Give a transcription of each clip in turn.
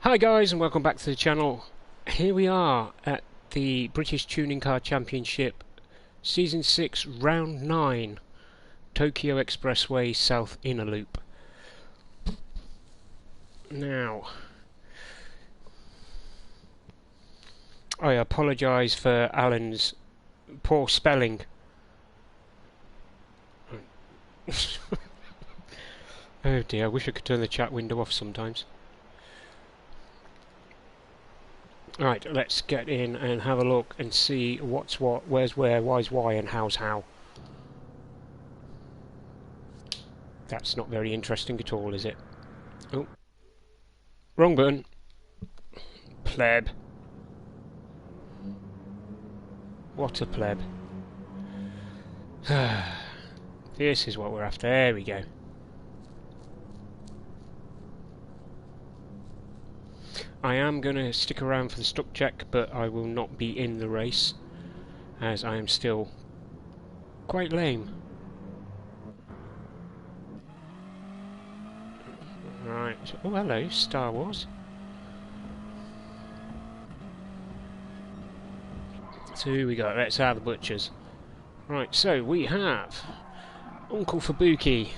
Hi guys and welcome back to the channel. Here we are at the British Tuning Car Championship Season 6 Round 9 Tokyo Expressway South Inner Loop. Now, I apologise for Alan's poor spelling. Oh dear, I wish I could turn the chat window off sometimes. Right, let's get in and have a look and see what's what, where's where, why's why, and how's how. That's not very interesting at all, is it? Oh. Wrong button. Pleb. What a pleb. This is what we're after. There we go. I am going to stick around for the stock check, but I will not be in the race, as I am still quite lame. Right. Oh, hello, Star Wars. So here we go. Let's have the butchers. Right, so we have Uncle Fubuki,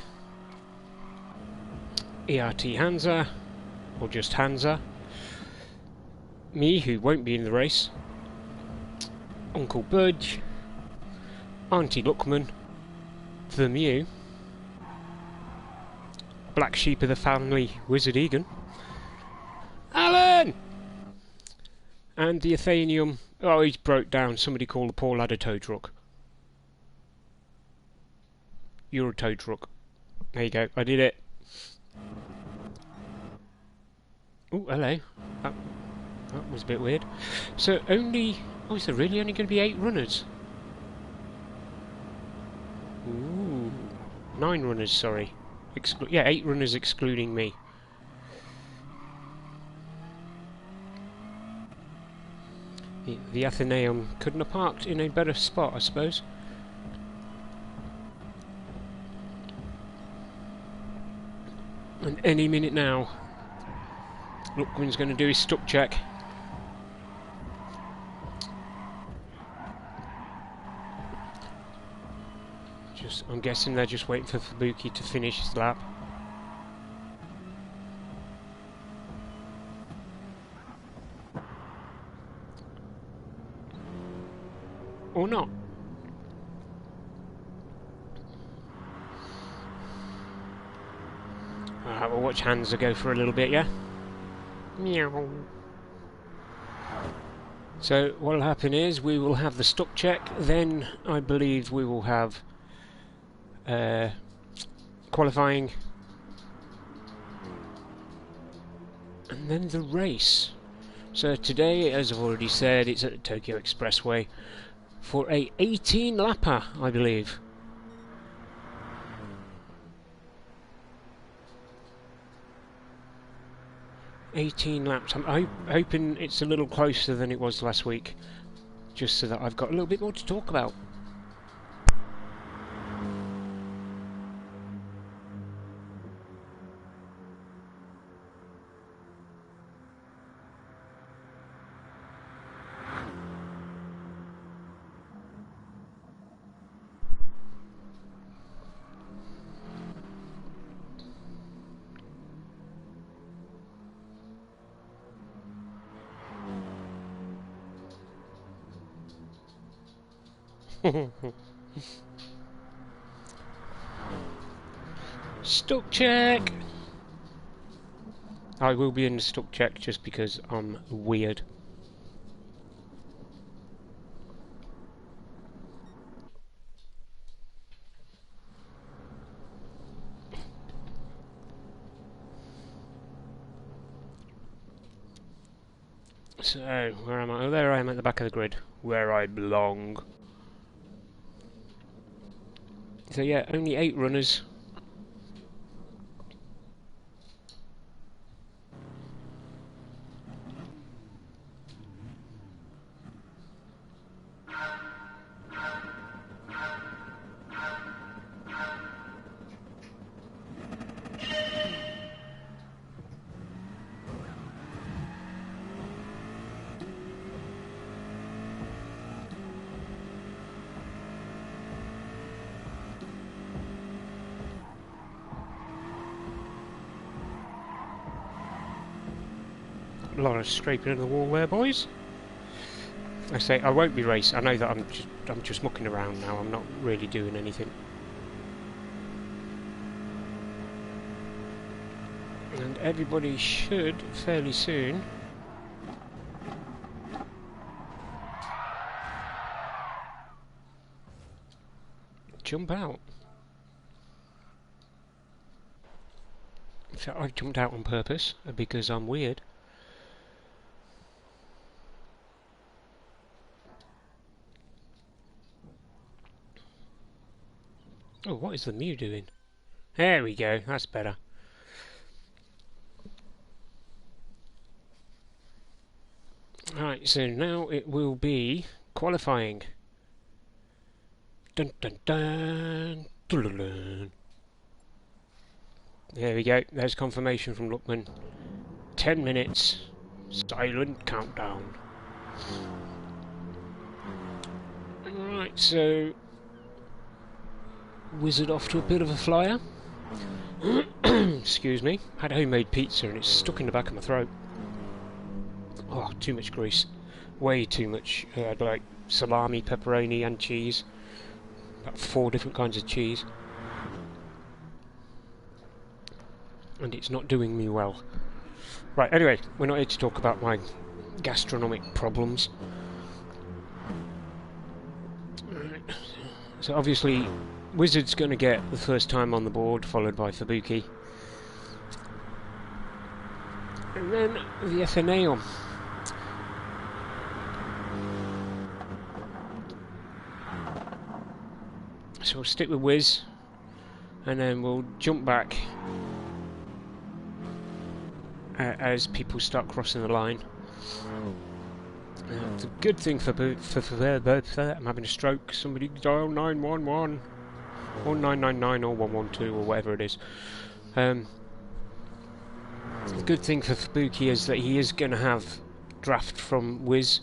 ERT Hansa, or just Hansa, me, who won't be in the race, Uncle Budge, Auntie Luckman, the Mew, Black Sheep of the family, Wizard Egan, Alan! And the Athenium. Oh, he's broke down. Somebody call the poor lad a tow truck. You're a tow truck. There you go. I did it. Oh, hello. That was a bit weird. So only... Oh, is there really only going to be 8 runners? Ooh. 9 runners, sorry. Yeah, 8 runners excluding me. The Athenaeum couldn't have parked in a better spot, I suppose. And any minute now, Luckman's going to do his stuck check. I'm guessing they're just waiting for Fubuki to finish his lap. Or not. Alright, we'll watch Hansa go for a little bit, yeah? Meow. So, what'll happen is, we will have the stock check, then I believe we will have qualifying, and then the race. So today, as I've already said, it's at the Tokyo Expressway for a 18 lapper, I believe. $18 laps. I'm hoping it's a little closer than it was last week, just so that I've got a little bit more to talk about. Stock check! I will be in the stock check just because I'm weird. So, where am I? Oh, there I am at the back of the grid, where I belong. So yeah, only 8 runners. lot of scraping of the wall there, boys. I say I won't be racing. I know that I'm just mucking around now. I'm not really doing anything. And everybody should fairly soon jump out. So I jumped out on purpose because I'm weird. Oh, what is the Mew doing? There we go, that's better. Right, so now it will be qualifying. Dun dun dun. Dun, dun, dun. There we go, there's confirmation from Lookman. 10 minutes, silent countdown. Right, so Wizard off to a bit of a flyer. Excuse me, had homemade pizza and it's stuck in the back of my throat. Oh, too much grease. Way too much. I'd like salami, pepperoni and cheese. About 4 different kinds of cheese. And it's not doing me well. Right, anyway, we're not here to talk about my gastronomic problems. Right. So obviously, Wizard's going to get the first time on the board, followed by Fubuki. And then the FNA on. So we'll stick with Wiz, and then we'll jump back as people start crossing the line. The good thing for I'm having a stroke. Somebody dial 911 or 999 or 112 or whatever it is. The good thing for Fubuki is that he is going to have draft from Wiz,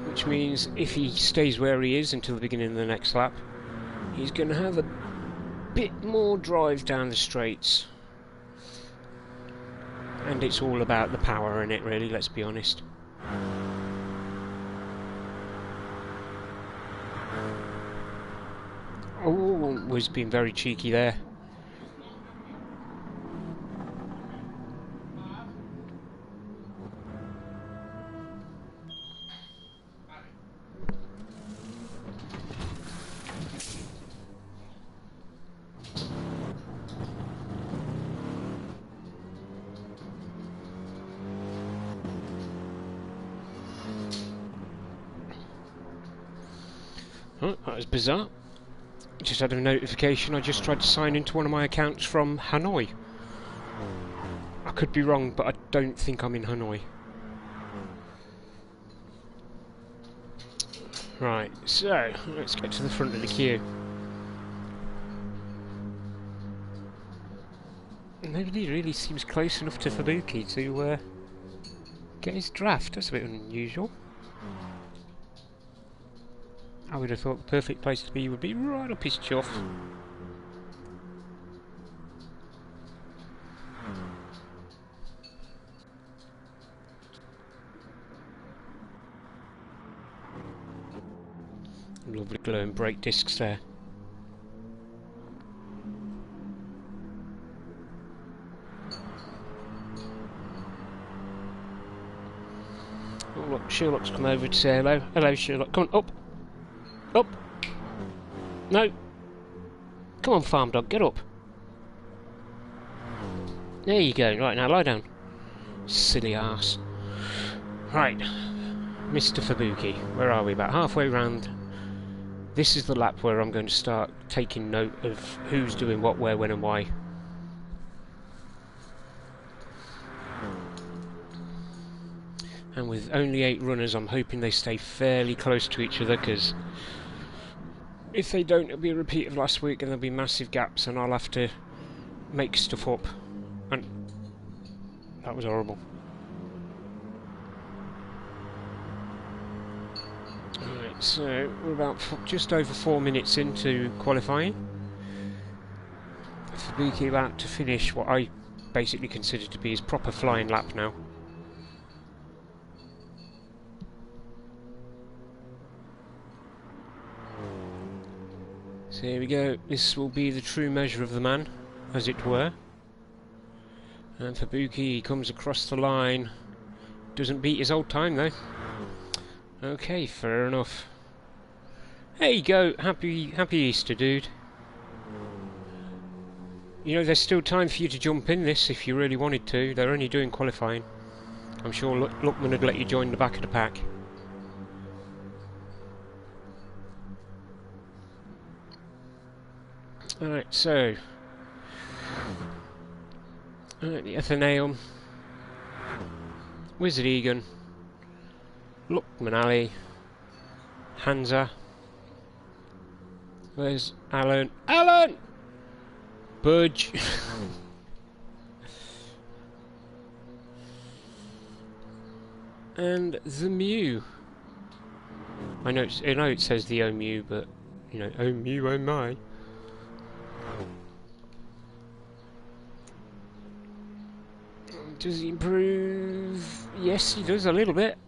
which means if he stays where he is until the beginning of the next lap, he's going to have a bit more drive down the straights. And it's all about the power in it, really, let's be honest. Oh, was being very cheeky there. Oh, that was bizarre. Just had a notification. I just tried to sign into one of my accounts from Hanoi. I could be wrong, but I don't think I'm in Hanoi. Right, so let's get to the front of the queue. Nobody really seems close enough to Fubuki to get his draft. That's a bit unusual. I would have thought the perfect place to be would be right up his chuff. Lovely glowing brake discs there. Oh look, Sherlock's come over to say hello. Hello Sherlock, come on, up! Up! No! Come on, farm dog, get up! There you go, right now, lie down. Silly arse. Right, Mr. Fubuki, where are we? About halfway round. This is the lap where I'm going to start taking note of who's doing what, where, when and why. And with only 8 runners, I'm hoping they stay fairly close to each other, because if they don't, it'll be a repeat of last week and there'll be massive gaps and I'll have to make stuff up. And that was horrible. Alright, so we're about just over 4 minutes into qualifying. Fubuki about to finish what I basically consider to be his proper flying lap now. So here we go. This will be the true measure of the man, as it were. And Fubuki comes across the line. Doesn't beat his old time though. Okay, fair enough. There you go. Happy Easter, dude. You know, there's still time for you to jump in this if you really wanted to. They're only doing qualifying. I'm sure Luckman would let you join the back of the pack. Alright, so... Alright, the Athenaeum. Wizard Egan. Luckman Ali. Hansa. Where's Alan? Alan! Budge. And the Mew. I know it says the Oh Mew, but you know, oh Mew, oh my. Does he improve? Yes, he does a little bit.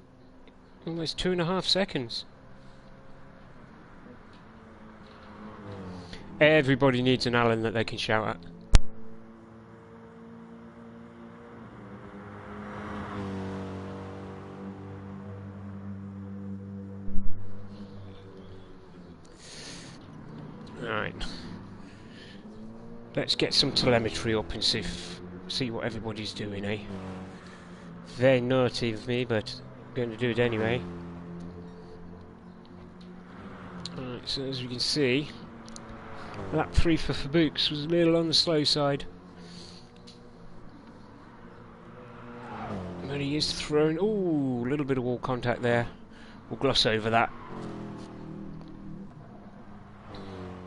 Almost 2.5 seconds. Everybody needs an Alan that they can shout at. Alright. Let's get some telemetry up and see what everybody's doing, eh? Very naughty of me, but I'm going to do it anyway. Alright, so as we can see, lap 3 for Fubuki was a little on the slow side. But he is thrown. Ooh, a little bit of wall contact there. We'll gloss over that.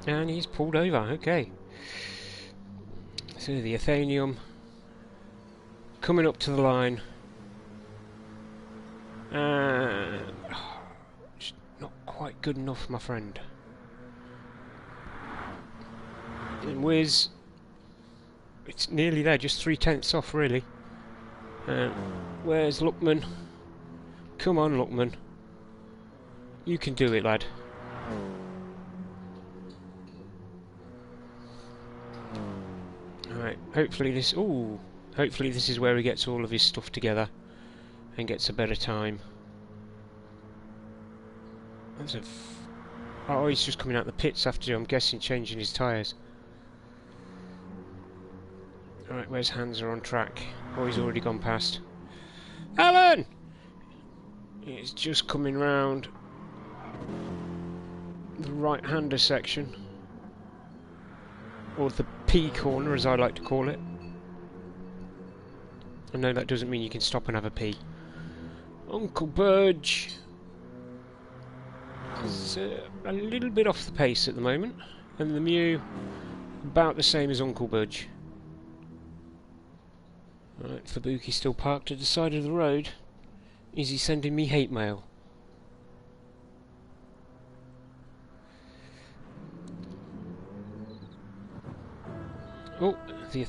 And he's pulled over, okay. So the Athenaeum coming up to the line. It's not quite good enough, my friend. And Wiz, it's nearly there, just 3/10 off really. Where's Luckman? Come on, Luckman. You can do it, lad. Alright, hopefully this is where he gets all of his stuff together and gets a better time. Oh, he's just coming out the pits after, I'm guessing, changing his tyres. Alright, where's Hansa on track? Oh, he's already gone past. Alan! It's just coming round the right-hander section. Or the P corner, as I like to call it. I know that doesn't mean you can stop and have a pee. Uncle Budge is a little bit off the pace at the moment, and the Mew about the same as Uncle Budge. Right, Fubuki still parked at the side of the road. Is he sending me hate mail? Oh, the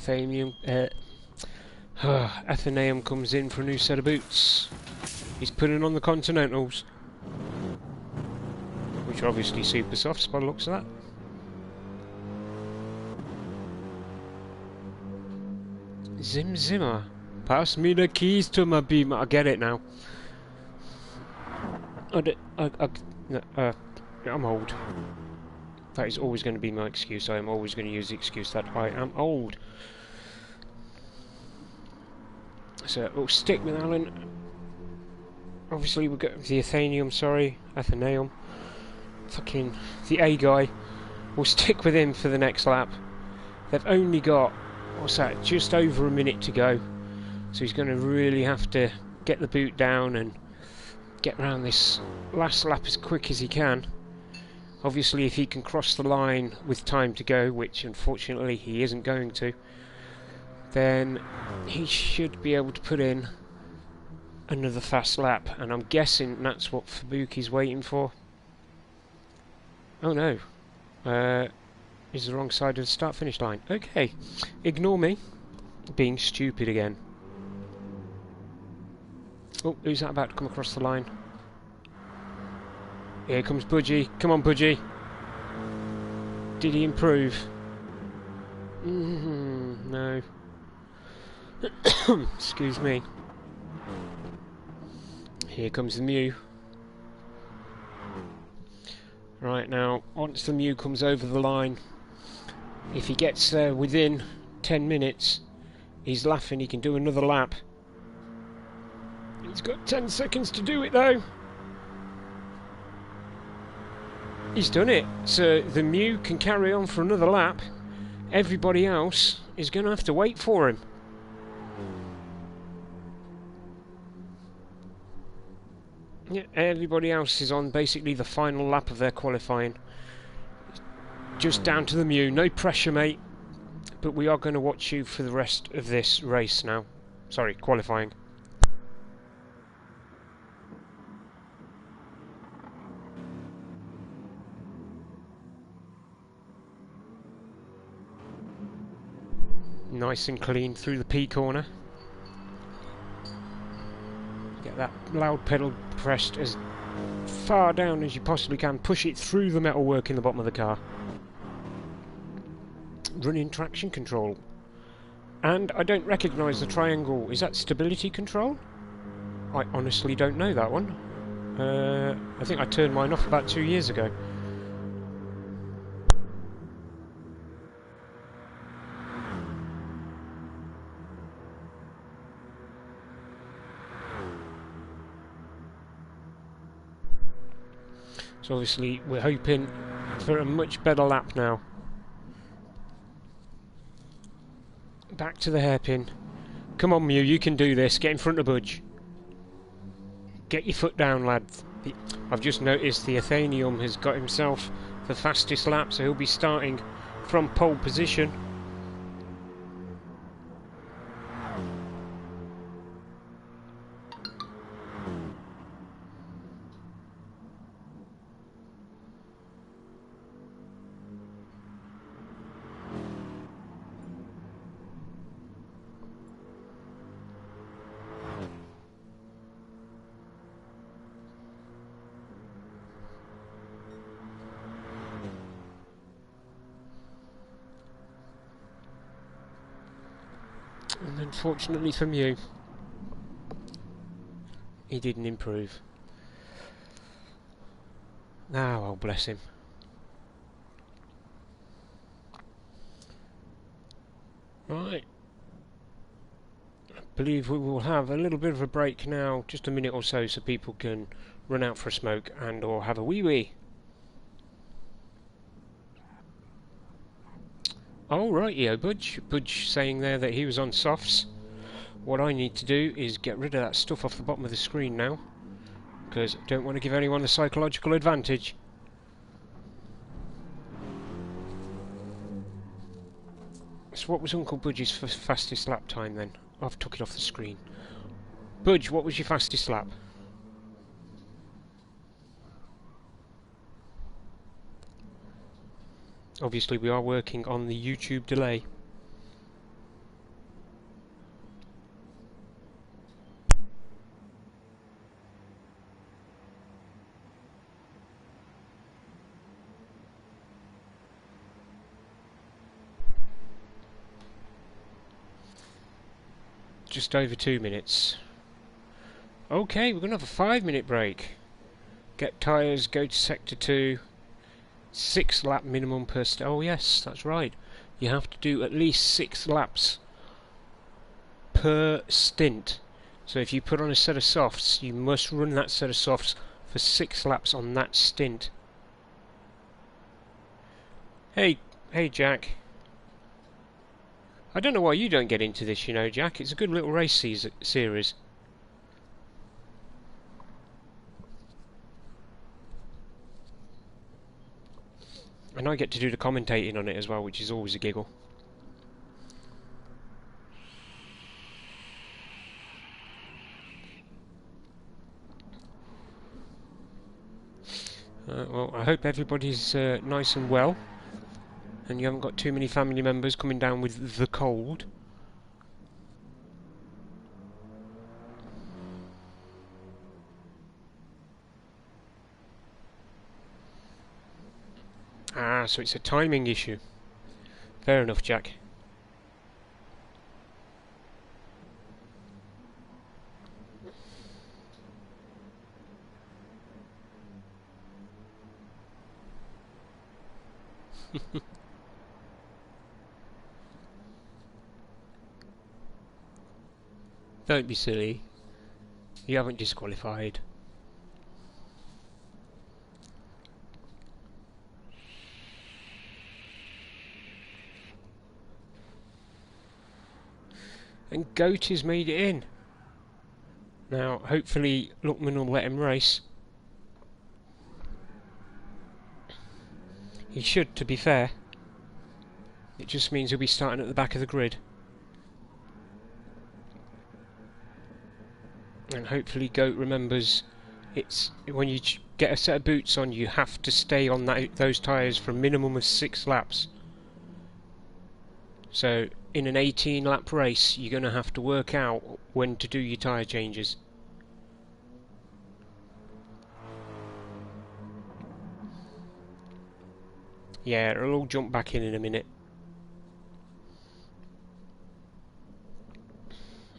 Athenaeum comes in for a new set of boots. He's putting on the Continentals, which are obviously super softs by the looks of that. Zim Zimmer, pass me the keys to my beamer. I get it now. I'm old. That is always going to be my excuse. I am always going to use the excuse that I am old. So we'll stick with Alan. Obviously we've got the Athenaeum, Athenaeum. Fucking the A guy. We'll stick with him for the next lap. They've only got, what's that, just over a minute to go. So he's going to really have to get the boot down and get around this last lap as quick as he can. Obviously if he can cross the line with time to go, which unfortunately he isn't going to, then he should be able to put in another fast lap, and I'm guessing that's what Fubuki's waiting for. Oh no, he's the wrong side of the start-finish line. Okay, ignore me being stupid again. Oh, who's that about to come across the line? Here comes Budgie. Come on, Budgie. Did he improve? No. Excuse me. Here comes the Mew. Right now, once the Mew comes over the line, if he gets there within 10 minutes, he's laughing, he can do another lap. He's got 10 seconds to do it though. He's done it, so the Mew can carry on for another lap. Everybody else is going to have to wait for him. Yeah, everybody else is on basically the final lap of their qualifying. Just down to the Mew. No pressure, mate. But we are going to watch you for the rest of this race now. Sorry, qualifying. Nice and clean through the P corner. Get that loud pedal pressed as far down as you possibly can. Push it through the metalwork in the bottom of the car. Running traction control. And I don't recognise the triangle. Is that stability control? I honestly don't know that one. I think I turned mine off about 2 years ago. So obviously we're hoping for a much better lap now. Back to the hairpin. Come on, Mew, you can do this. Get in front of Budge. Get your foot down, lad. I've just noticed the Athenium has got himself the fastest lap, so he'll be starting from pole position. And unfortunately for Mew, he didn't improve. Ah, well, bless him. Right. I believe we will have a little bit of a break now, just a minute or so people can run out for a smoke and or have a wee-wee. Oh, rightio, Budge. Budge saying there that he was on softs. What I need to do is get rid of that stuff off the bottom of the screen now, because I don't want to give anyone the psychological advantage. So what was Uncle Budge's fastest lap time then? I've took it off the screen. Budge, what was your fastest lap? Obviously we are working on the YouTube delay. Just over 2 minutes. Okay, we're going to have a 5-minute break. Get tyres, go to sector 2. 6 lap minimum per oh yes, that's right. You have to do at least 6 laps per stint. So if you put on a set of softs, you must run that set of softs for 6 laps on that stint. Hey Jack. I don't know why you don't get into this, you know, Jack. It's a good little race series. And I get to do the commentating on it as well, which is always a giggle. Well, I hope everybody's nice and well, and you haven't got too many family members coming down with the cold. Ah, so it's a timing issue. Fair enough, Jack. Don't be silly. You haven't disqualified. And Goat has made it in. Now, hopefully, Luckman will let him race. He should, to be fair. It just means he'll be starting at the back of the grid. And hopefully Goat remembers it's when you get a set of boots on, you have to stay on those tyres for a minimum of 6 laps. So in an 18 lap race you're going to have to work out when to do your tyre changes. Yeah, it'll all jump back in a minute.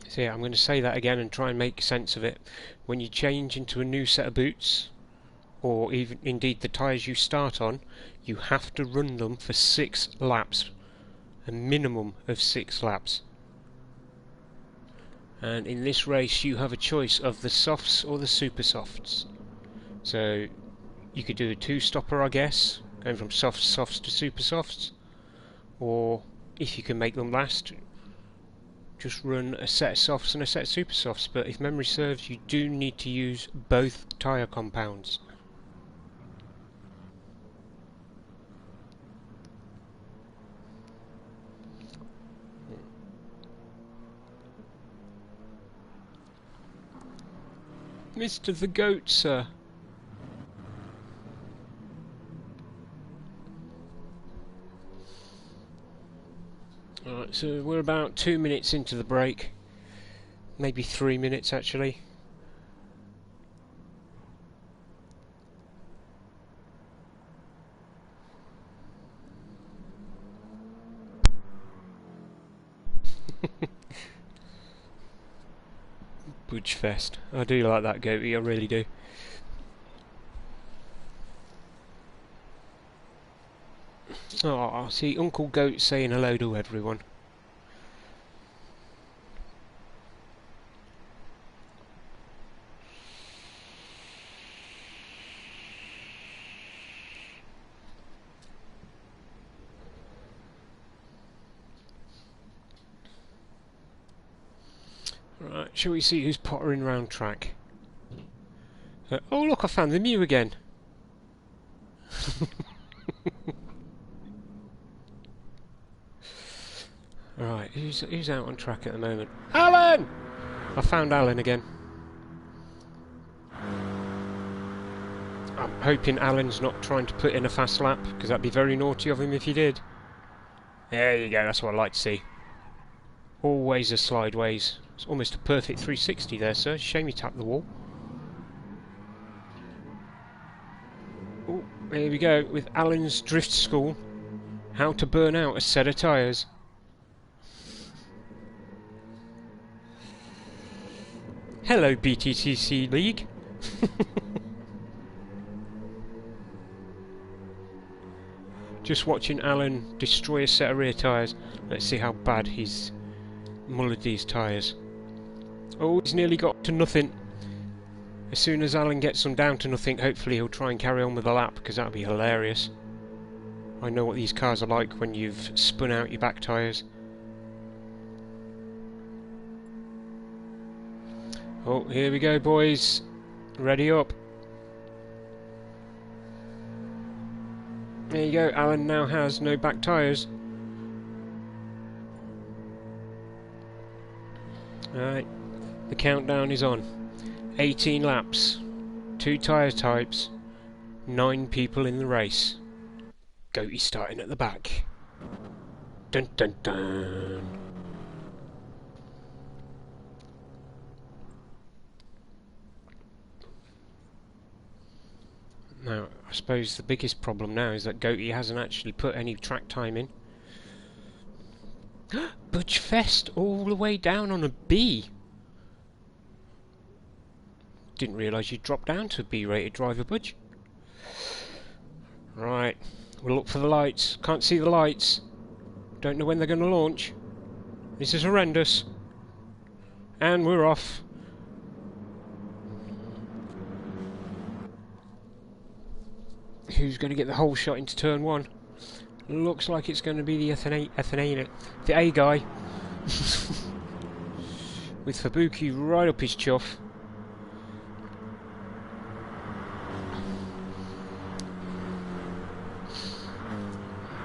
So yeah, I'm going to say that again and try and make sense of it. When you change into a new set of boots, or even indeed the tyres you start on, you have to run them for 6 laps. A minimum of 6 laps. And in this race you have a choice of the softs or the super softs. So you could do a 2-stopper, I guess, going from softs to super softs, or if you can make them last, just run a set of softs and a set of super softs. But if memory serves, you do need to use both tyre compounds. Mr. the Goat, sir. Alright, so we're about 2 minutes into the break. Maybe 3 minutes actually. Budge Fest. I do like that goatee, I really do. Oh, I see Uncle Goat saying hello to everyone. Right, shall we see who's pottering round track? Oh look, I found the Mew again. Right, who's out on track at the moment? Alan! I found Alan again. I'm hoping Alan's not trying to put in a fast lap, because that'd be very naughty of him if he did. There you go, that's what I like to see. Always a slideways. It's almost a perfect 360 there, sir. Shame you tapped the wall. Oh, here we go with Alan's drift school. How to burn out a set of tyres. Hello, Btcc League. Just watching Alan destroy a set of rear tyres. Let's see how bad he's mullered these tyres. Oh, he's nearly got to nothing. As soon as Alan gets them down to nothing, hopefully he'll try and carry on with the lap, because that would be hilarious. I know what these cars are like when you've spun out your back tyres. Oh, here we go, boys. Ready up. There you go, Alan now has no back tyres. Alright, the countdown is on. 18 laps, 2 tyre types, 9 people in the race. Goatee starting at the back. Dun dun dun. Now, I suppose the biggest problem now is that Goaty hasn't actually put any track time in. Budge Fest all the way down on a B. Didn't realise you'd dropped down to a B-rated driver, Budge. Right, we'll look for the lights. Can't see the lights. Don't know when they're going to launch. This is horrendous. And we're off. Who's going to get the whole shot into turn one? Looks like it's going to be the the A guy. With Fabuki right up his chuff.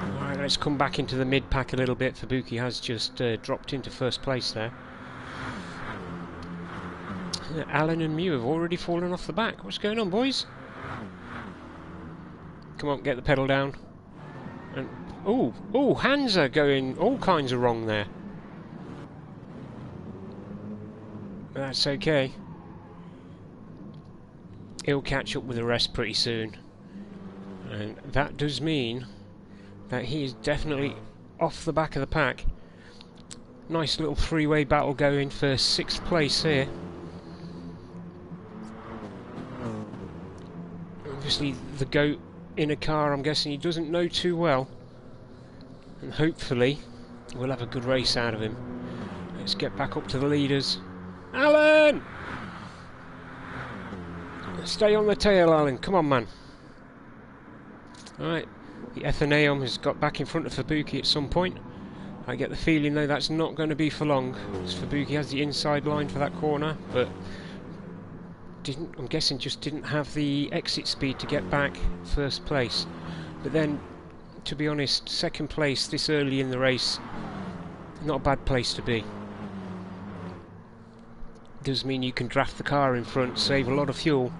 Alright, let's come back into the mid-pack a little bit. Fabuki has just dropped into first place there. Alan and Mew have already fallen off the back. What's going on, boys? Come on, get the pedal down. And oh, hands are going all kinds of wrong there. That's okay. He'll catch up with the rest pretty soon. And that does mean that he is definitely off the back of the pack. Nice little three-way battle going for 6th place here. Obviously the goat in a car, I'm guessing he doesn't know too well. And hopefully we'll have a good race out of him. Let's get back up to the leaders. Alan! Stay on the tail, Alan. Come on, man. Alright, the Athenaeum has got back in front of Fabuki at some point. I get the feeling, though, that's not going to be for long. As Fabuki has the inside line for that corner, but I'm guessing just didn't have the exit speed to get back first place. But then, to be honest, 2nd place this early in the race, not a bad place to be. Does mean you can draft the car in front, save a lot of fuel,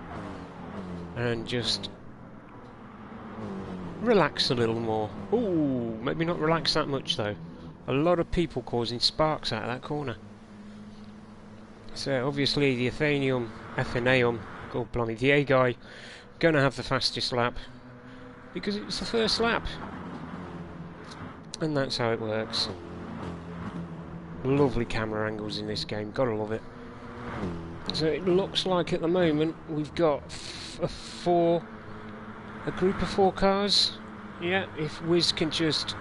and just relax a little more. Ooh, maybe not relax that much though. A lot of people causing sparks out of that corner. So obviously the Athenaeum, oh blimey, the A guy, gonna have the fastest lap because it's the first lap, and that's how it works. Lovely camera angles in this game, gotta love it. So it looks like at the moment we've got a group of 4 cars. Yeah, if Wiz can just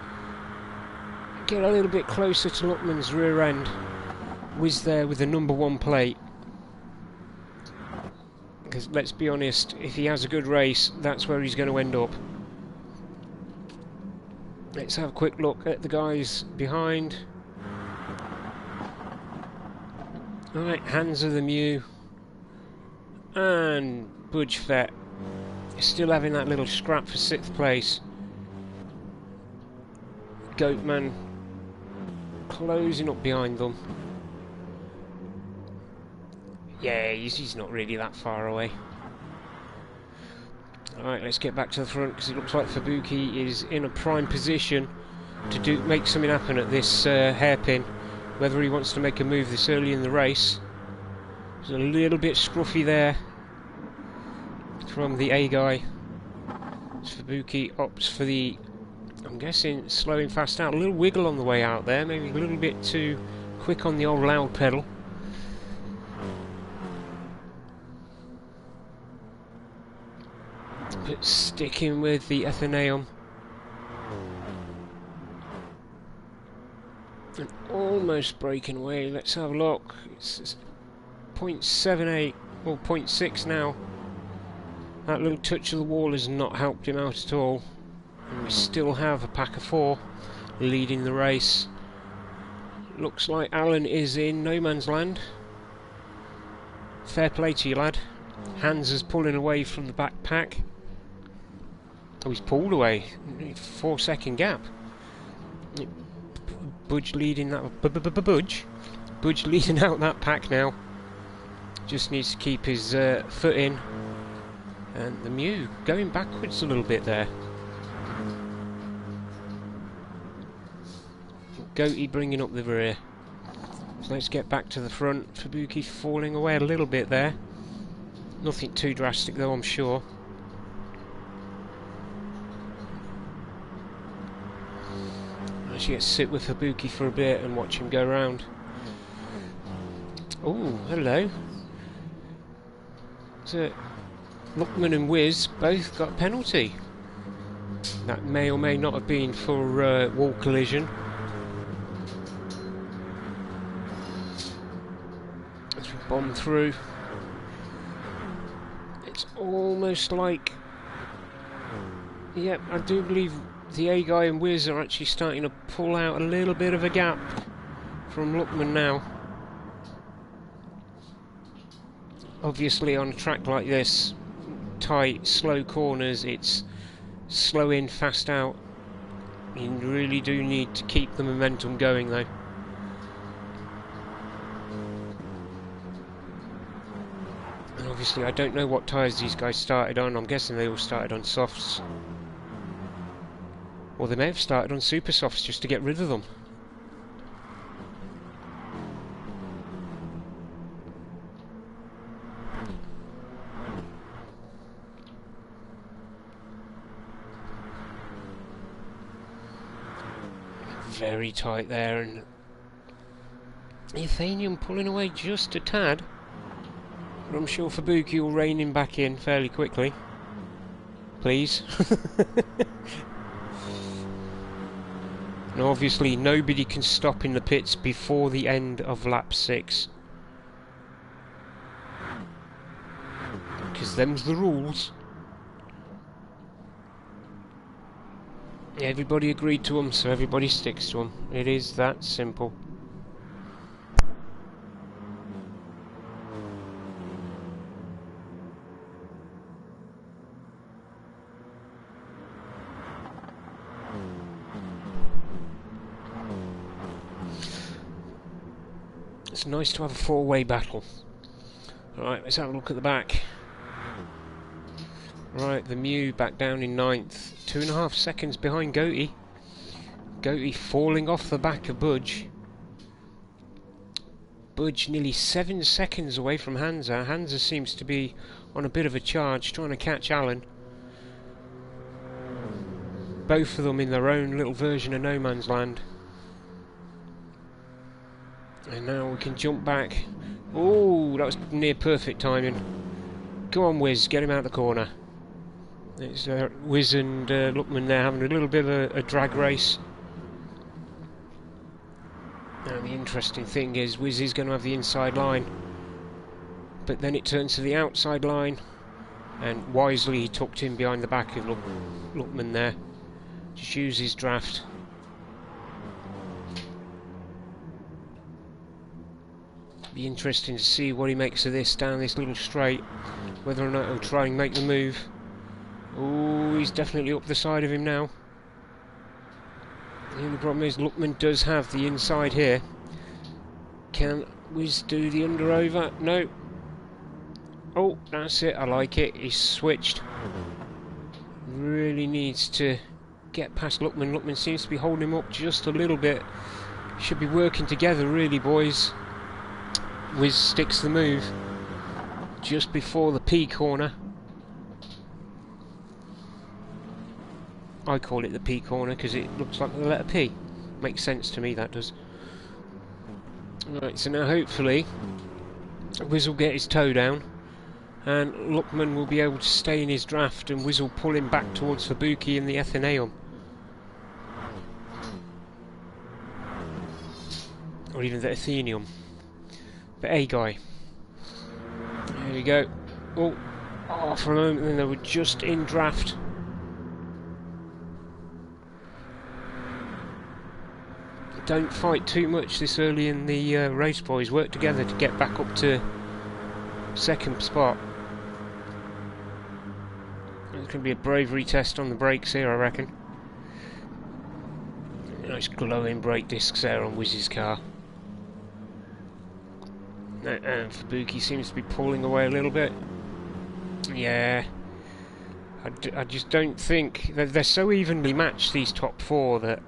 get a little bit closer to Luckman's rear end. Wiz there with the number 1 plate. Because let's be honest, if he has a good race, that's where he's going to end up. Let's have a quick look at the guys behind. Alright, Hansa the Mew and Budge Fett still having that little scrap for 6th place. Goatman closing up behind them. Yeah, he's not really that far away. Alright, let's get back to the front because it looks like Fabuki is in a prime position to make something happen at this hairpin. Whether he wants to make a move this early in the race. There's a little bit scruffy there from the A guy. Fabuki opts for the, I'm guessing, slowing fast out. A little wiggle on the way out there, maybe a little bit too quick on the old loud pedal. But sticking with the Athenaeum. And almost breaking away. Let's have a look. It's 0.78 or 0.6 now. That little touch of the wall has not helped him out at all. And we still have a pack of 4 leading the race. Looks like Alan is in no man's land. Fair play to you, lad. Hans is pulling away from the back pack. Oh, he's pulled away. 4-second gap. Budge leading that. Budge leading out that pack now. Just needs to keep his foot in. And the Mew going backwards a little bit there. Goaty bringing up the rear. So let's get back to the front. Fabuki falling away a little bit there. Nothing too drastic though, I'm sure. Actually, let's sit with Fubuki for a bit and watch him go round. Oh, hello. So, Luckman and Wiz both got a penalty. That may or may not have been for wall collision. As we bomb through, it's almost like... Yep, I do believe the A guy and Wiz are actually starting to pull out a little bit of a gap from Luckman now. Obviously on a track like this, tight, slow corners, it's slow in, fast out. You really do need to keep the momentum going though. And obviously I don't know what tyres these guys started on. I'm guessing they all started on softs. Or they may have started on super softs just to get rid of them. Very tight there, and Athenium pulling away just a tad, but I'm sure Fubuki will rein him back in fairly quickly. Please. And obviously nobody can stop in the pits before the end of lap 6. Because them's the rules. Everybody agreed to them, so everybody sticks to them. It is that simple. It's nice to have a four-way battle. Alright, let's have a look at the back. Right, the Mew back down in 9th. 2.5 seconds behind Goaty. Goaty falling off the back of Budge. Budge nearly 7 seconds away from Hansa. Hansa seems to be on a bit of a charge, trying to catch Alan. Both of them in their own little version of no man's land. And now we can jump back. Oh, that was near perfect timing. Go on, Wiz, get him out of the corner. It's Wiz and Luckman there having a little bit of a drag race. Now the interesting thing is Wiz is going to have the inside line, but then it turns to the outside line, and wisely he tucked in behind the back of Luckman there. Just use his draft. Be interesting to see what he makes of this down this little straight, whether or not he'll try and make the move. Oh, he's definitely up the side of him now. The only problem is Luckman does have the inside here. Can Wiz do the under over? No. Oh, that's it, I like it. He's switched. Really needs to get past Luckman. Luckman seems to be holding him up just a little bit. Should be working together really, boys. Wiz sticks the move just before the P corner. I call it the P corner because it looks like the letter P. Makes sense to me, that does. Right, so now hopefully Wiz will get his toe down and Luckman will be able to stay in his draft, and Wiz will pull him back towards Fubuki and the Athenaeum. Or even the Athenium. But A guy. There we go. Oh, for a moment then they were just in draft. Don't fight too much this early in the race, boys. Work together to get back up to second spot. It's going to be a bravery test on the brakes here, I reckon. Nice glowing brake discs there on Wiz's car. And Fubuki seems to be pulling away a little bit. Yeah. I just don't think... They're so evenly matched, these top four, that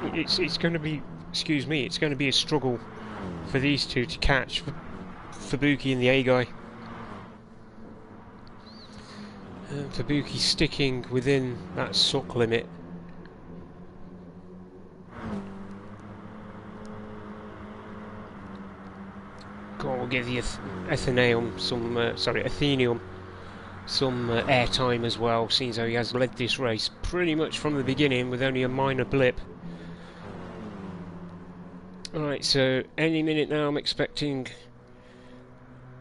it's going to be... Excuse me, it's going to be a struggle for these two to catch Fubuki and the A guy. Fubuki sticking within that suck limit. Come on, we'll give the Athenaeum some, Athenium some airtime as well, seeing as though he has led this race pretty much from the beginning with only a minor blip. Alright, so any minute now I'm expecting...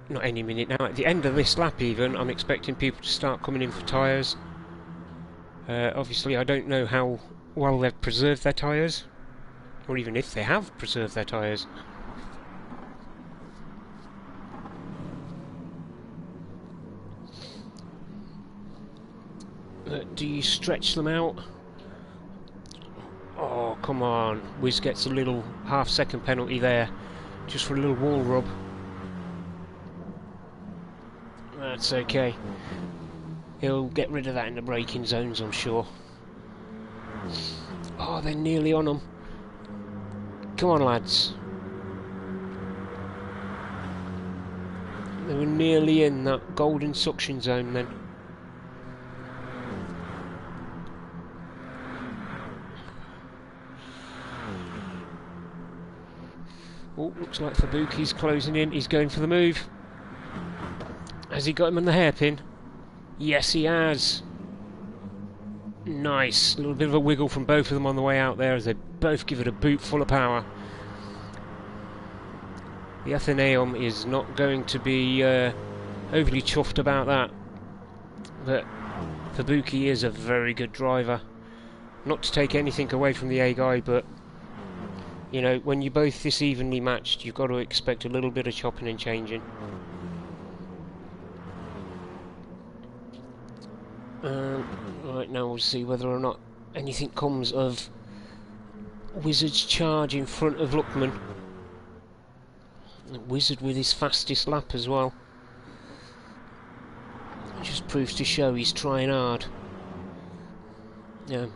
Not any minute now, at the end of this lap even, I'm expecting people to start coming in for tyres. Obviously I don't know how well they've preserved their tyres, or even if they have preserved their tyres. Do you stretch them out? Oh, come on. Wiz gets a little half-second penalty there, just for a little wall rub. That's okay. He'll get rid of that in the braking zones, I'm sure. Oh, they're nearly on them. Come on, lads. They were nearly in that golden suction zone then. Oh, looks like Fabuki's closing in. He's going for the move. Has he got him on the hairpin? Yes, he has. Nice. A little bit of a wiggle from both of them on the way out there as they both give it a boot full of power. The Athenaeum is not going to be overly chuffed about that. But Fabuki is a very good driver. Not to take anything away from the A guy, but you know, when you're both this evenly matched, you've got to expect a little bit of chopping and changing. Right, now we'll see whether or not anything comes of Wizard's charge in front of Luckman. Wizard with his fastest lap as well. It just proves to show he's trying hard. Yeah,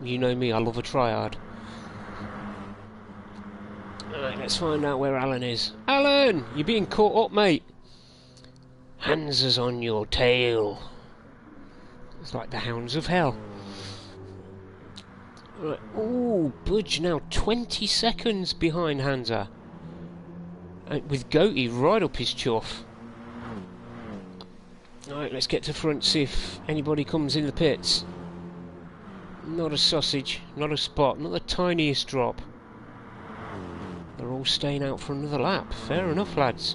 you know me, I love a try hard. Alright, let's find out where Alan is. Alan! You're being caught up, mate! Hands is on your tail. It's like the hounds of hell. Right. Ooh, Budge now 20 seconds behind Hansa. With Goatee right up his chuff. Alright, let's get to front, see if anybody comes in the pits. Not a sausage, not a spot, not the tiniest drop. They're all staying out for another lap. Fair enough, lads.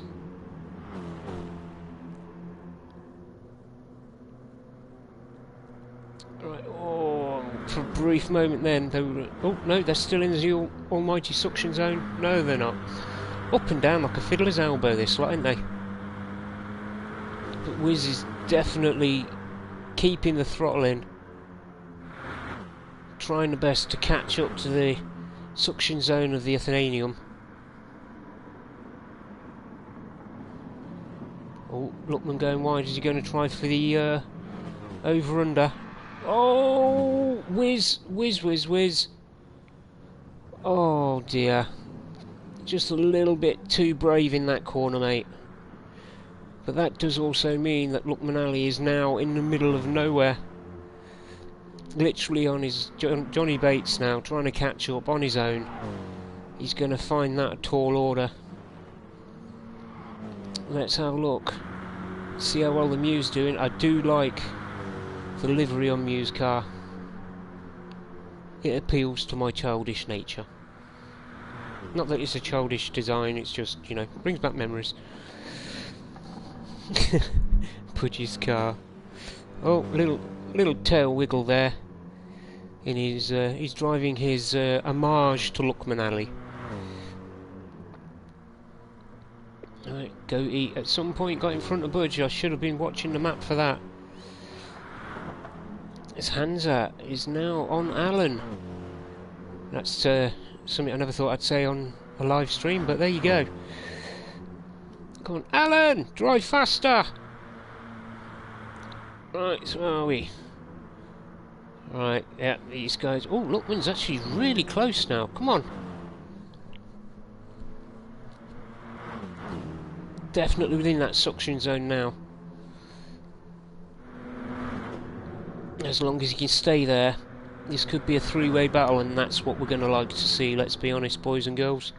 Right, oh, for a brief moment then, they were... Oh, no, they're still in the almighty suction zone. No, they're not. Up and down like a fiddler's elbow, this lot, aren't they? But Wiz is definitely keeping the throttle in. Trying the best to catch up to the suction zone of the Athenaeum. Oh, Luckman going wide. Is he going to try for the over-under? Oh, whiz. Oh dear. Just a little bit too brave in that corner, mate. But that does also mean that Luckman Ali is now in the middle of nowhere. Literally on his Johnny Bates now, trying to catch up on his own. He's going to find that a tall order. Let's have a look. See how well the Mew's doing. I do like the livery on Mew's car. It appeals to my childish nature. Not that it's a childish design, it's just, you know, brings back memories. Pudgy's car. Oh, little tail wiggle there. In his, he's driving his homage to Luckman Ali. Right, Goatee at some point got in front of Budge. I should have been watching the map for that. As Hansa is now on Alan. That's something I never thought I'd say on a live stream, but there you go. Come on, Alan! Drive faster! Right, so where are we? Right, yeah, these guys... Oh, Luckman's actually really close now. Come on. Definitely within that suction zone now. As long as he can stay there, this could be a three-way battle, and that's what we're going to like to see, let's be honest, boys and girls.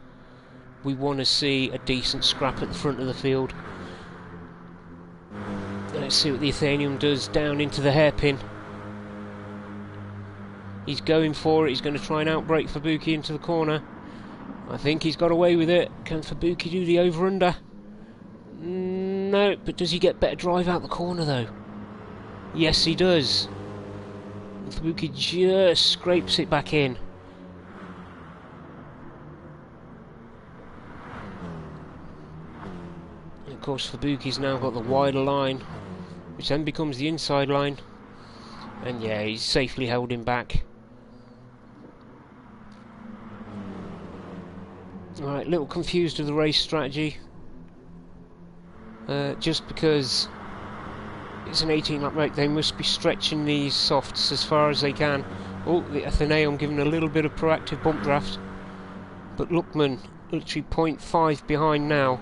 We want to see a decent scrap at the front of the field. Let's see what the Athenium does down into the hairpin. He's going for it. He's going to try and outbrake Fubuki into the corner. I think he's got away with it. Can Fubuki do the over-under? No, but does he get better drive out the corner though? Yes, he does. Fubuki just scrapes it back in. And of course, Fubuki's now got the wider line, which then becomes the inside line. And yeah, he's safely held him back. Alright, a little confused with the race strategy. Just because it's an 18-lap race, they must be stretching these softs as far as they can. Oh, the Athenaeum giving a little bit of proactive bump draft. But Luckman, literally 0.5 behind now.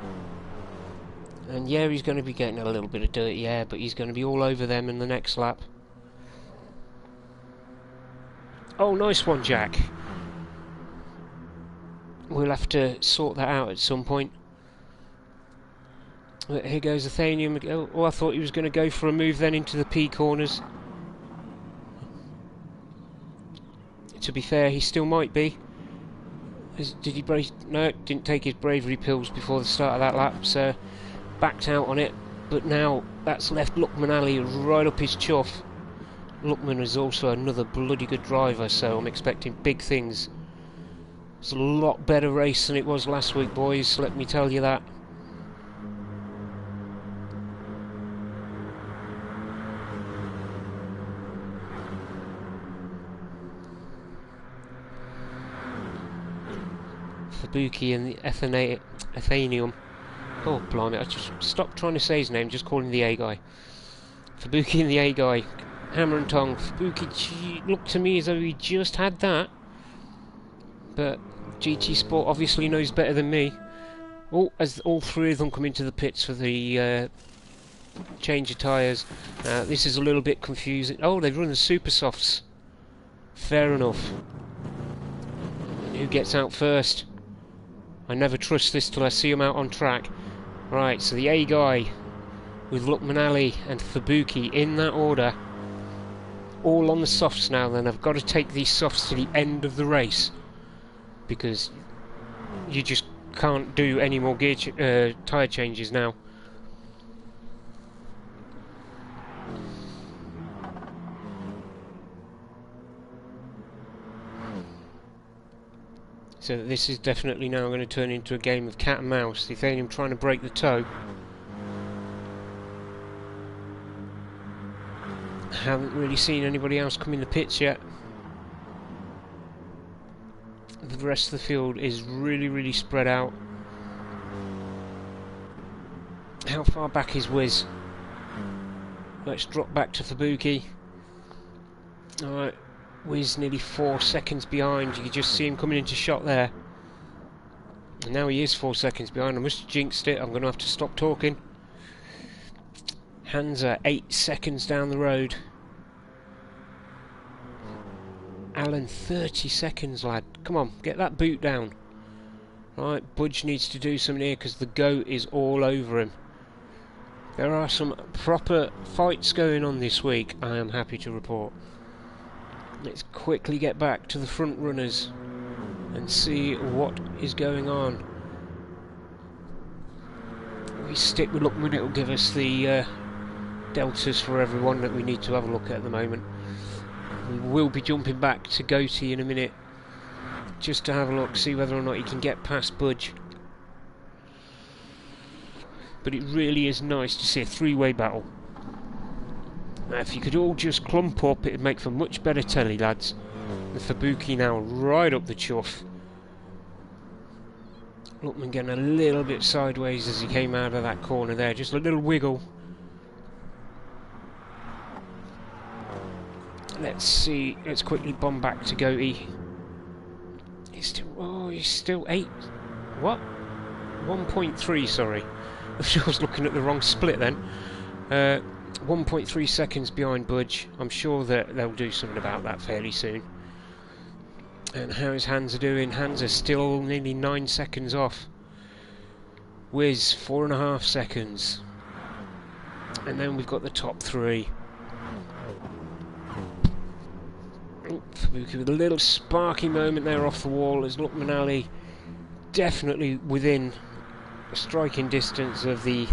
And yeah, he's going to be getting a little bit of dirty air, but he's going to be all over them in the next lap. Oh, nice one, Jack. We'll have to sort that out at some point. But here goes Athenium. Oh, I thought he was going to go for a move then into the P corners. To be fair, he still might be. Did he brave? No, didn't take his bravery pills before the start of that lap, so backed out on it. But now that's left Luckman Ali right up his chuff. Luckman is also another bloody good driver, so I'm expecting big things. It's a lot better race than it was last week, boys, let me tell you that. Fubuki and the Athenium. Oh, blimey, I just stopped trying to say his name, just calling the A guy. Fubuki and the A guy. Hammer and tongue. Fubuki looked to me as though he just had that. But GT Sport obviously knows better than me. Oh, as all three of them come into the pits for the change of tyres. This is a little bit confusing. Oh, they've run the super softs. Fair enough. Who gets out first? I never trust this till I see him out on track. Right, so the A guy with Luckman Ali and Fubuki in that order. All on the softs now then. I've got to take these softs to the end of the race, because you just can't do any more gear tyre changes now. So this is definitely now going to turn into a game of cat and mouse. The Athenium trying to break the toe. Haven't really seen anybody else come in the pits yet. The rest of the field is really spread out. How far back is Wiz? Let's drop back to Fubuki. Alright, Wiz nearly 4 seconds behind. You can just see him coming into shot there. And now he is 4 seconds behind. I must have jinxed it. I'm going to have to stop talking. Hansa 8 seconds down the road. Alan 30 seconds, lad. Come on, get that boot down. Right, Budge needs to do something here because the goat is all over him. There are some proper fights going on this week, I am happy to report. Let's quickly get back to the front runners and see what is going on. We stick with Luckman, it'll give us the deltas for everyone that we need to have a look at the moment. We will be jumping back to Goatee in a minute, just to have a look, see whether or not he can get past Budge. But it really is nice to see a three-way battle. Now, if you could all just clump up, it'd make for much better telly, lads. The Fubuki now right up the chuff. Luckman getting a little bit sideways as he came out of that corner there, just a little wiggle. Let's see, let's quickly bomb back to Goatee. He's still 8. What? 1.3, sorry. I was looking at the wrong split then. 1.3 seconds behind Budge. I'm sure that they'll do something about that fairly soon. And how his Hansa doing? Hansa still nearly 9 seconds off. Whiz, 4.5 seconds. And then we've got the top three. Fabuki with a little sparky moment there off the wall as Lukman Ali definitely within striking distance of the...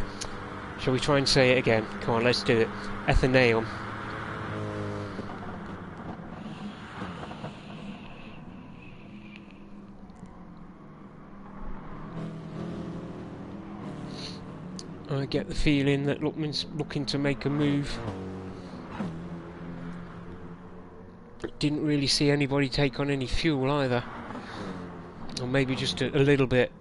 Shall we try and say it again? Come on, let's do it. Athenaeum. I get the feeling that Lukman's looking to make a move. Didn't really see anybody take on any fuel either. Or maybe just a little bit.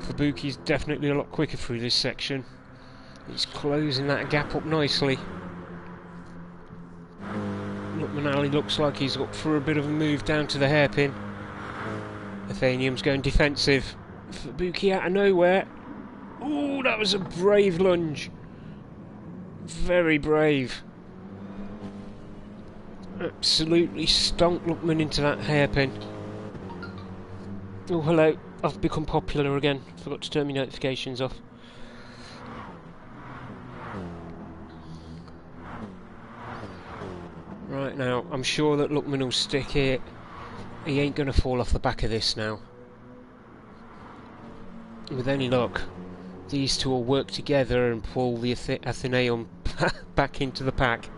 Fabuki's definitely a lot quicker through this section. He's closing that gap up nicely. Lukman Ali looks like he's up for a bit of a move down to the hairpin. Athenium's going defensive. Fabuki out of nowhere. Ooh, that was a brave lunge. Very brave. Absolutely stunk Lukman into that hairpin. Oh, hello. I've become popular again. Forgot to turn my notifications off. Right now, I'm sure that Lukman will stick here. He ain't going to fall off the back of this now. With any luck, these two will work together and pull the Athenaeum back into the pack.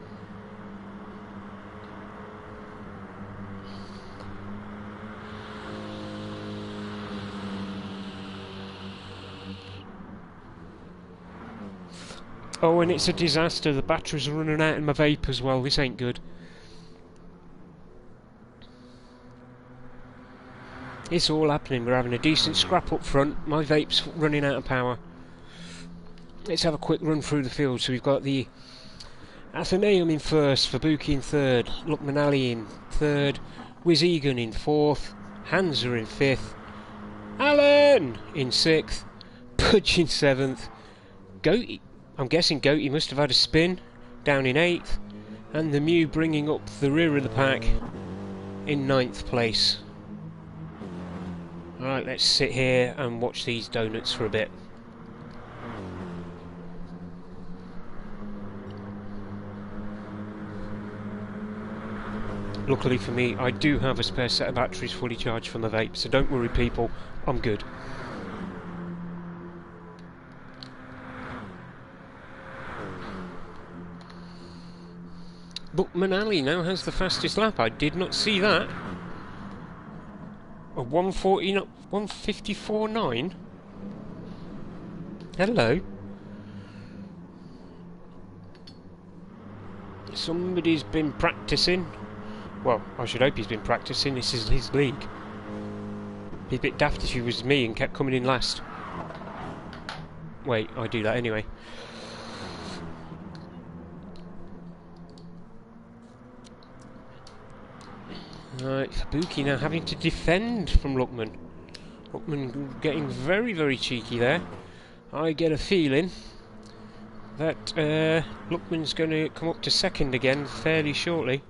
Oh, and it's a disaster. The batteries are running out in my vape as well. This ain't good. It's all happening. We're having a decent scrap up front. My vape's running out of power. Let's have a quick run through the field. So we've got the Athenaeum in first, Fabuki in third, Lukman Ali in third, Wiz Egan in fourth, Hansa in fifth, Alan in sixth, Pudge in seventh, Goaty, I'm guessing Goaty must have had a spin, down in eighth, and the Mew bringing up the rear of the pack in ninth place. Alright, let's sit here and watch these donuts for a bit. Luckily for me, I do have a spare set of batteries fully charged for my vape, so don't worry people, I'm good. Lukman Ali now has the fastest lap. I did not see that. A 154.9. Hello. Somebody's been practicing. Well, I should hope he's been practicing. This is his league. It'd be a bit daft if he was me and kept coming in last. Wait, I do that anyway. Right, Fabuki now having to defend from Lukman. Lukman getting very, very cheeky there. I get a feeling that Lukman's going to come up to second again fairly shortly.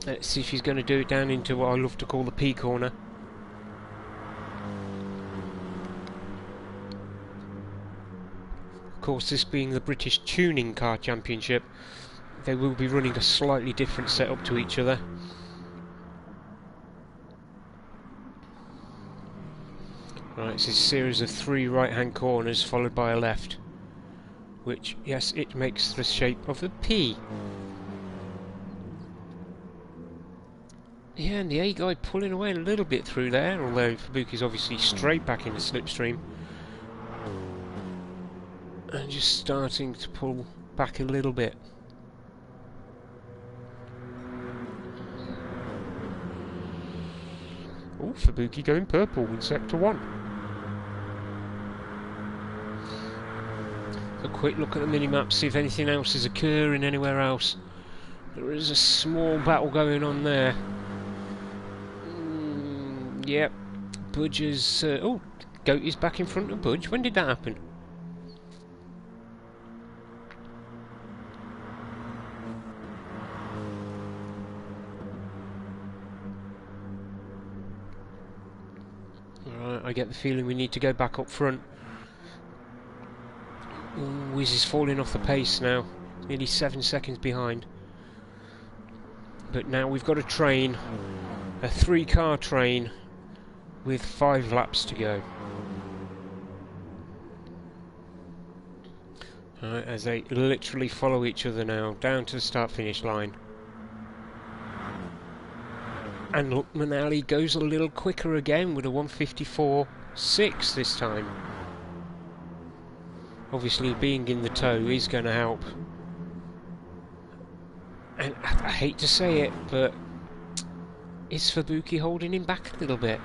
Let's see if he's going to do it down into what I love to call the P corner. Of course, this being the British Tuning Car Championship, they will be running a slightly different setup to each other. Right, it's a series of 3 right-hand corners followed by a left, which, yes, it makes the shape of the P. Yeah, and the A guy pulling away a little bit through there, although Fabuki's obviously straight back in the slipstream. And just starting to pull back a little bit. Oh, Fabuki going purple in Sector 1. A quick look at the minimap, see if anything else is occurring anywhere else. There is a small battle going on there. Yep, Budge is... oh, Goat is back in front of Budge. When did that happen? Alright, I get the feeling we need to go back up front. Ooh, Wiz is falling off the pace now. Nearly 7 seconds behind. But now we've got a train. A 3-car train with 5 laps to go. Alright, as they literally follow each other now, down to the start-finish line. And Luckman Ali goes a little quicker again with a 1:54.6 this time. Obviously being in the tow is going to help. And I hate to say it, but is Fabuki holding him back a little bit?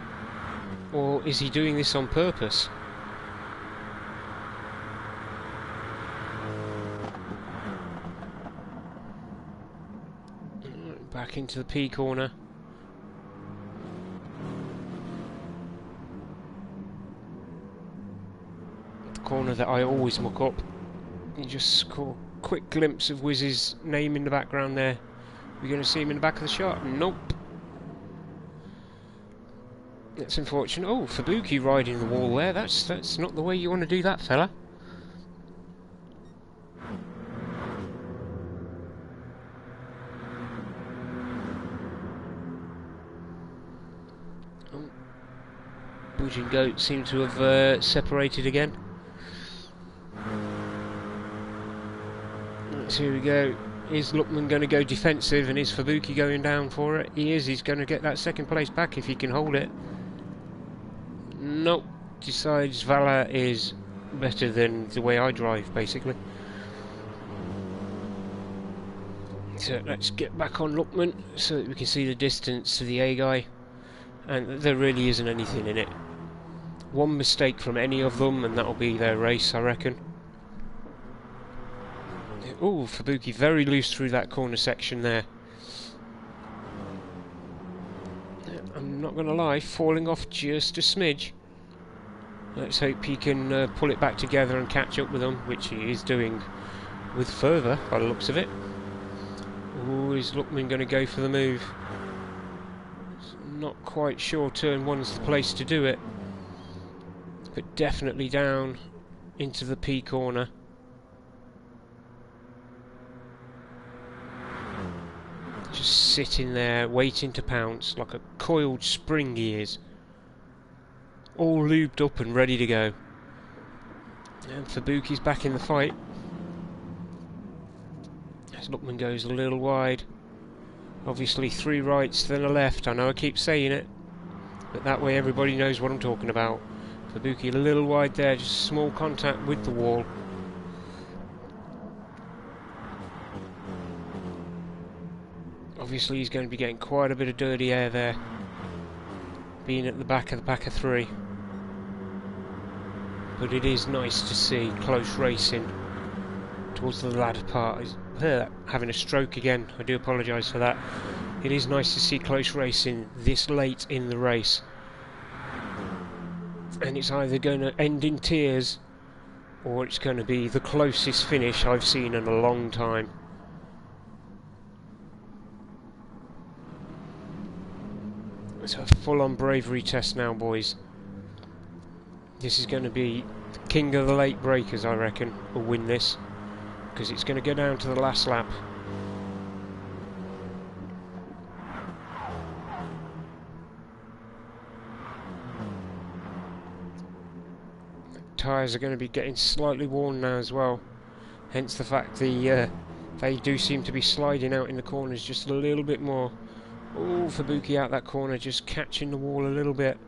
Or is he doing this on purpose? Back into the P corner. The corner that I always muck up. You just caught a quick glimpse of Wiz's name in the background there. We're going to see him in the back of the shot. Nope. That's unfortunate. Oh, Fabuki riding the wall there. That's not the way you want to do that, fella. Budge and Goat seem to have separated again. So here we go. Is Luckman going to go defensive, and is Fabuki going down for it? He is. He's going to get that second place back if he can hold it. Nope. Decides Vala is better than the way I drive, basically. So let's get back on Luckman so that we can see the distance to the A guy. And there really isn't anything in it. One mistake from any of them and that'll be their race, I reckon. Oh, Fabuki very loose through that corner section there. I'm not going to lie, falling off just a smidge. Let's hope he can pull it back together and catch up with them, which he is doing with fervour by the looks of it. Oh, is Luckman going to go for the move? Not quite sure turn one's the place to do it, but definitely down into the P corner. Just sitting there waiting to pounce like a coiled spring he is, all lubed up and ready to go. And Fabuki's back in the fight as Luckman goes a little wide. Obviously 3 rights then a left. I know I keep saying it, but that way everybody knows what I'm talking about. Fabuki a little wide there, just small contact with the wall. Obviously he's going to be getting quite a bit of dirty air there, being at the back of the pack of 3. But it is nice to see close racing towards the latter part. Having a stroke again, I do apologise for that. It is nice to see close racing this late in the race. And it's either going to end in tears, or it's going to be the closest finish I've seen in a long time. It's a full-on bravery test now, boys. This is going to be the king of the late breakers, I reckon, will win this, because it's going to go down to the last lap. The tyres are going to be getting slightly worn now as well, hence the fact they do seem to be sliding out in the corners just a little bit more. Oh, Fabuki out that corner, just catching the wall a little bit.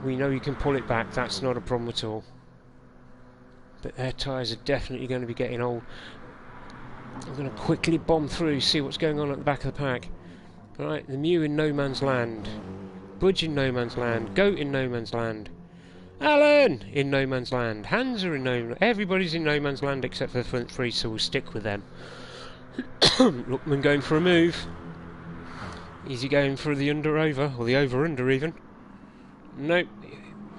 We know you can pull it back, that's not a problem at all. But their tyres are definitely going to be getting old. I'm going to quickly bomb through, see what's going on at the back of the pack. Right, the Mew in no man's land. Budge in no man's land. Goat in no man's land. Alan in no man's land. Hands are in no man's land. Everybody's in no man's land except for the front 3, so we'll stick with them. Luckman going for a move. Is he going for the under-over, or the over-under even? Nope.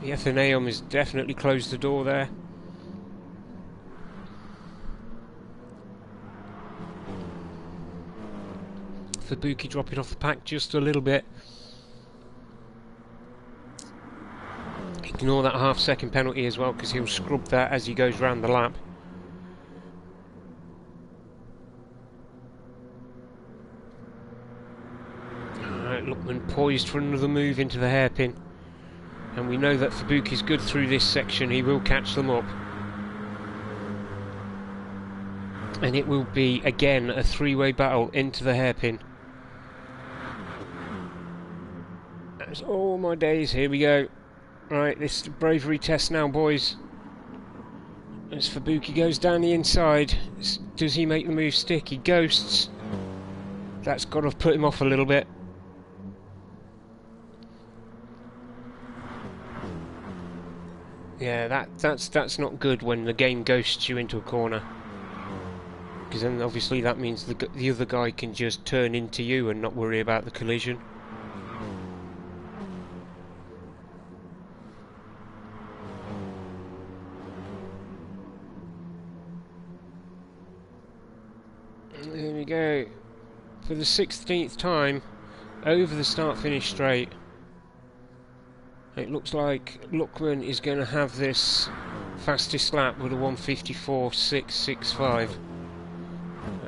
The Athenaeum has definitely closed the door there. Fabuki dropping off the pack just a little bit. Ignore that half-second penalty as well, because he'll scrub that as he goes round the lap. Alright, Luckman poised for another move into the hairpin. And we know that Fabuki's good through this section, he will catch them up. And it will be, again, a three-way battle into the hairpin. That's all my days, here we go. Right, this is the bravery test now, boys. As Fabuki goes down the inside, does he make the move stick? He ghosts. That's got to put him off a little bit. Yeah, that's not good when the game ghosts you into a corner. Because then obviously that means the other guy can just turn into you and not worry about the collision. There we go. For the 16th time, over the start-finish straight. It looks like Luckman is going to have this fastest lap with a 1:54.665.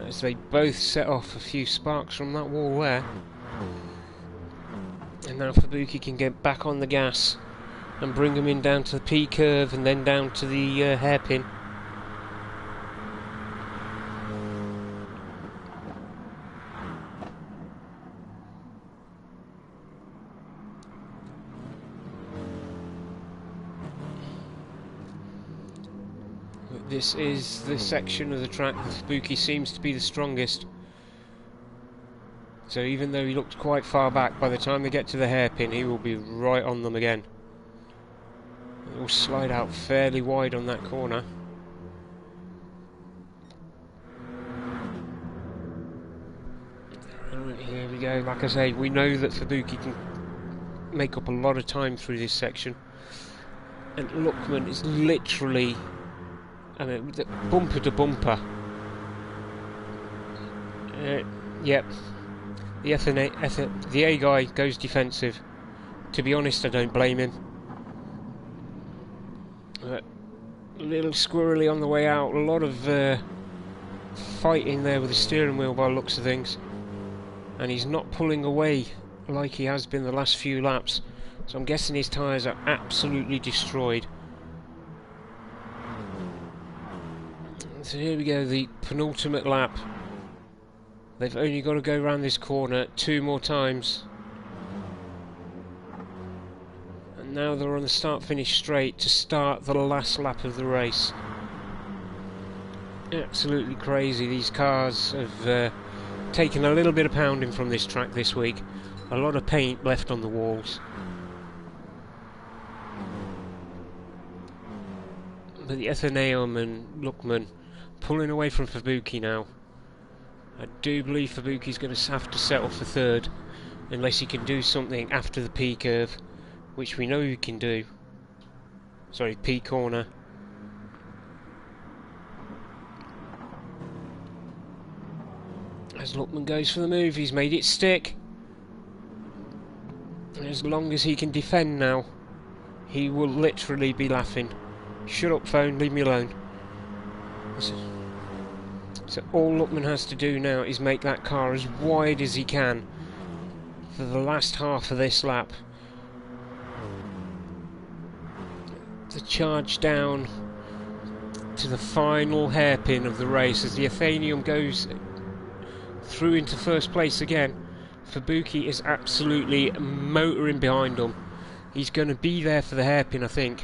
As they both set off a few sparks from that wall there. And now Fabuki can get back on the gas and bring them in down to the P curve and then down to the hairpin. This is the section of the track that Fabuki seems to be the strongest. So even though he looked quite far back, by the time they get to the hairpin he will be right on them again. It will slide out fairly wide on that corner. Right, here we go. Like I say, we know that Fabuki can make up a lot of time through this section. And Luckman is literally... I mean, bumper to bumper. Yep. The A guy goes defensive. To be honest, I don't blame him. A little squirrely on the way out. A lot of fighting there with the steering wheel by the looks of things. And he's not pulling away like he has been the last few laps. So I'm guessing his tyres are absolutely destroyed. So here we go, the penultimate lap. They've only got to go around this corner 2 more times. And now they're on the start-finish straight to start the last lap of the race. Absolutely crazy. These cars have taken a little bit of pounding from this track this week. A lot of paint left on the walls. But the Athenaeum and Luckman pulling away from Fabuki now. I do believe Fabuki's going to have to settle for third unless he can do something after the P curve, which we know he can do. Sorry, P corner. As Luckman goes for the move, he's made it stick. As long as he can defend now, he will literally be laughing. Shut up, phone, leave me alone. So all Luckman has to do now is make that car as wide as he can for the last half of this lap. To charge down to the final hairpin of the race as the Athenaeum goes through into first place again. Fabuki is absolutely motoring behind him. He's going to be there for the hairpin, I think.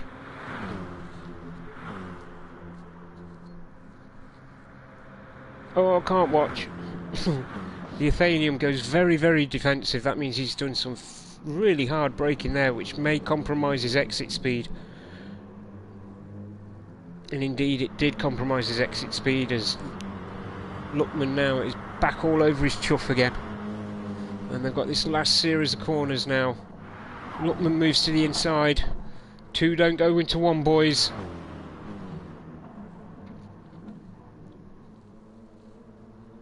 Oh, I can't watch. The Athenaeum goes very, very defensive. That means he's done some really hard braking there, which may compromise his exit speed. And indeed, it did compromise his exit speed, as Luckman now is back all over his chuff again. And they've got this last series of corners now. Luckman moves to the inside. Two don't go into one, boys.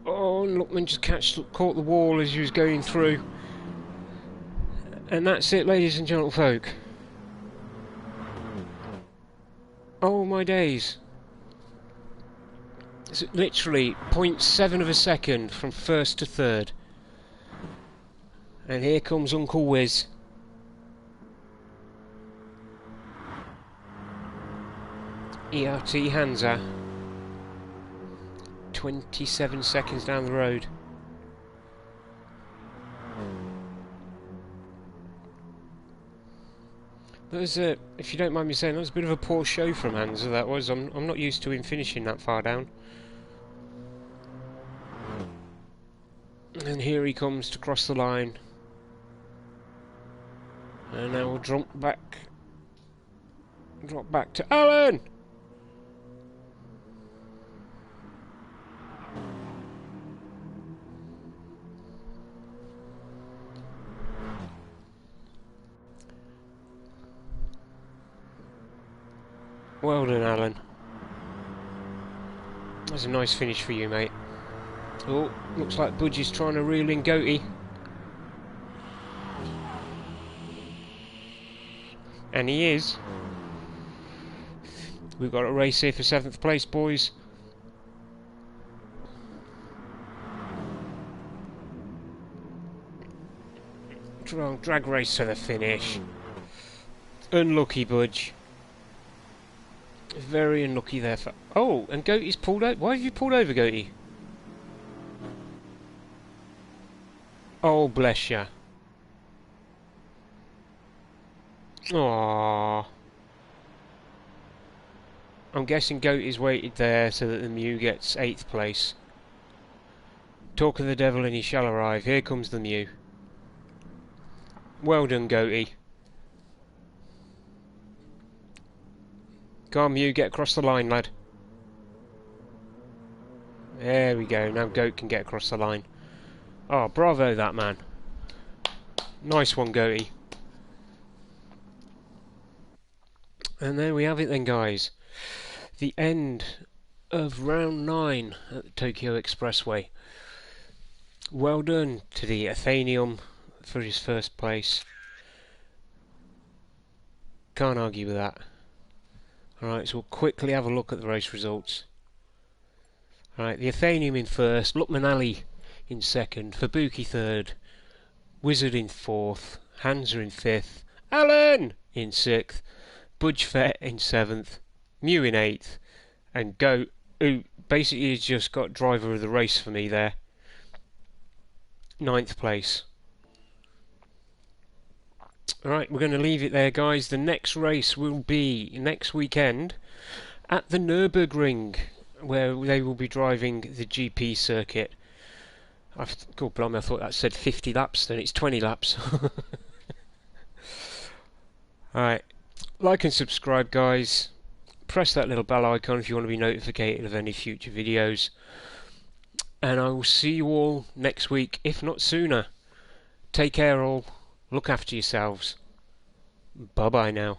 Oh, and Luckman just caught the wall as he was going through. And that's it, ladies and gentlefolk. Oh my days. It's literally 0.7 of a second from first to third. And here comes Uncle Wiz. ERT Hansa. 27 seconds down the road. That was if you don't mind me saying, that was a bit of a poor show from Hansa. That was. I'm not used to him finishing that far down. And here he comes to cross the line. And now we'll drop back to Alan. Well done, Alan. That's a nice finish for you, mate. Oh, looks like Budge is trying to reel in Goaty. And he is. We've got a race here for 7th place, boys. Drag race to the finish. Unlucky, Budge. Very unlucky there for... Oh, and Goaty's pulled out. Why have you pulled over, Goaty? Oh, bless ya. Aww. I'm guessing Goaty's waited there so that the Mew gets 8th place. Talk of the devil and he shall arrive. Here comes the Mew. Well done, Goaty. Come on, Mew, get across the line, lad. There we go. Now Goat can get across the line. Oh, bravo, that man. Nice one, Goaty. And there we have it then, guys. The end of round 9 at the Tokyo Expressway. Well done to the Athenium for his first place. Can't argue with that. Alright, so we'll quickly have a look at the race results. Alright, the Athenium in first, Luckman Ali in second, Fabuki third, Wizard in fourth, Hansa in fifth, Alan in sixth, Budge Fett in seventh, Mew in eighth, and Goat, who basically has just got driver of the race for me there, 9th place. Alright, we're going to leave it there, guys. The next race will be next weekend at the Nürburgring, where they will be driving the GP circuit. God blimey, I thought that said 50 laps, then it's 20 laps. Alright, like and subscribe, guys. Press that little bell icon if you want to be notified of any future videos. And I will see you all next week, if not sooner. Take care all. Look after yourselves. Bye bye now.